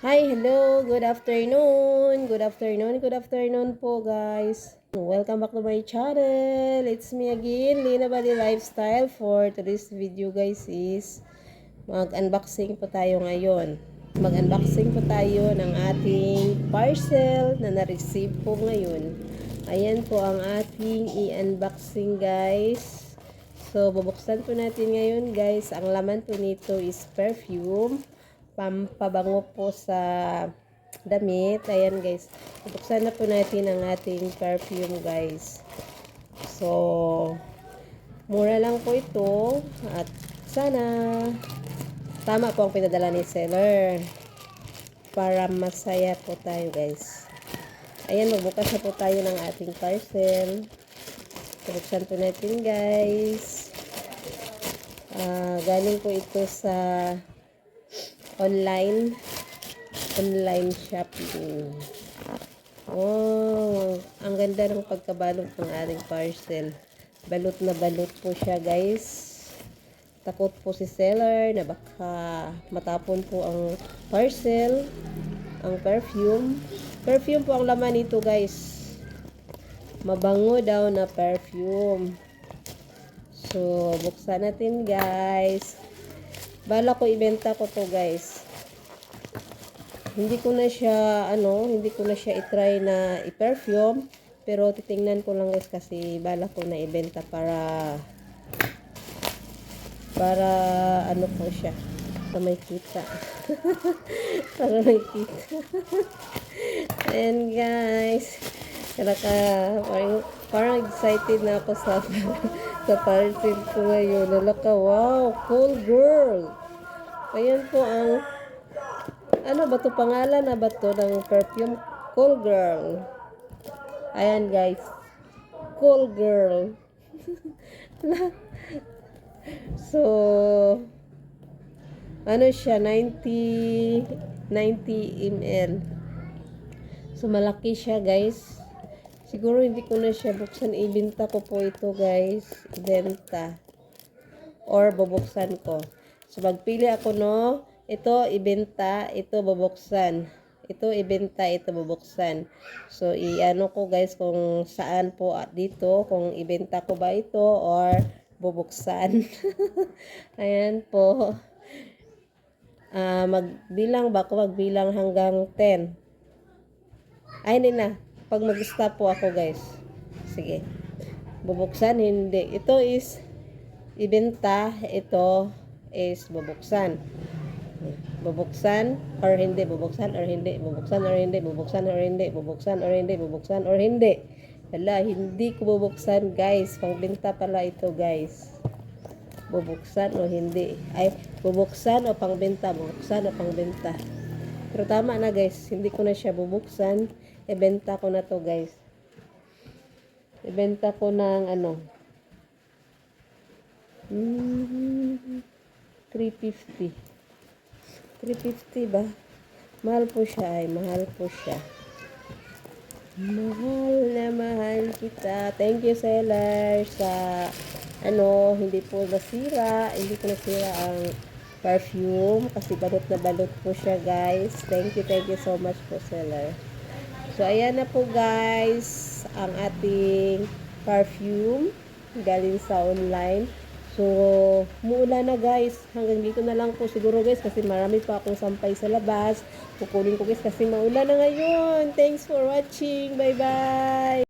Hi, hello, good afternoon. Good afternoon po guys. Welcome back to my channel. It's me again, Lina Body Lifestyle. For today's video guys is mag-unboxing po tayo ngayon. Mag-unboxing po tayo ng ating parcel na na-receive po ngayon. Ayan po ang ating i-unboxing guys. So, bubuksan po natin ngayon guys. Ang laman po nito is perfume. Pampabango po sa damit. Ayan guys. Buksan na po natin ang ating perfume guys. So, mura lang po ito. At sana tama po ang pinadala ni seller. Para masaya po tayo guys. Ayan, magbukas na po tayo ng ating parcel. Buksan po natin guys. Galing po ito sa online shopping. Oh, ang ganda ng pagkabalot ng ating parcel. Balot na balot po siya guys. Takot po si seller na baka matapon po ang parcel, ang perfume. Perfume po ang laman nito guys. Mabango daw na perfume. So, buksan natin guys. Bala ko ibenta ko to guys. Hindi ko na siya i-try na i-perfume, pero titingnan ko lang guys kasi bala ko na ibenta para ano po siya. Para may kita. Para may kita. Ayan guys. Parang excited na ako sa parcel ko ngayon. Wow, cool girl. Ayan po ang ano ba to, pangalan na ba to ng perfume? Cool girl. Ayan guys. Cool girl. So, ano siya, 90 ml. So, malaki siya guys. Siguro hindi ko na siya buksan. Ibenta ko po ito guys. Ibenta. Or bubuksan ko. So, magpili ako no. Ito ibenta. Ito bubuksan. Ito ibenta. Ito bubuksan. So, i-ano ko guys kung saan po dito. Kung ibenta ko ba ito or bubuksan. Ayan po. Magbilang ba ako? Magbilang hanggang 10. Ay, hindi na. Pag mag-stop po ako guys. Sige. Bubuksan, hindi. Ito is ibenta. Ito is bubuksan. Bubuksan or hindi. Bubuksan or hindi. Bubuksan or hindi. Bubuksan or hindi. Bubuksan or hindi. Bubuksan or hindi. Hala, hindi ko bubuksan guys. Pangbenta pala ito guys. Bubuksan o hindi. Ay, bubuksan o pangbenta. Bubuksan o pangbenta. Pero tama na guys. Hindi ko na siya bubuksan. Ibenta ko na to guys. Ibenta ko ng ano. 350. 350 ba? Mahal po siya ay. Mahal po siya. Mahal na mahal kita. Thank you seller sa hindi po nasira. Hindi ko nasira ang perfume kasi balot na balot po siya guys. Thank you so much po seller. So, ayan na po guys, ang ating perfume galing sa online. So, muulan na guys. Hanggang dito na lang po siguro guys kasi marami pa akong sampay sa labas. Kukunin ko guys kasi maulan na ngayon. Thanks for watching. Bye-bye!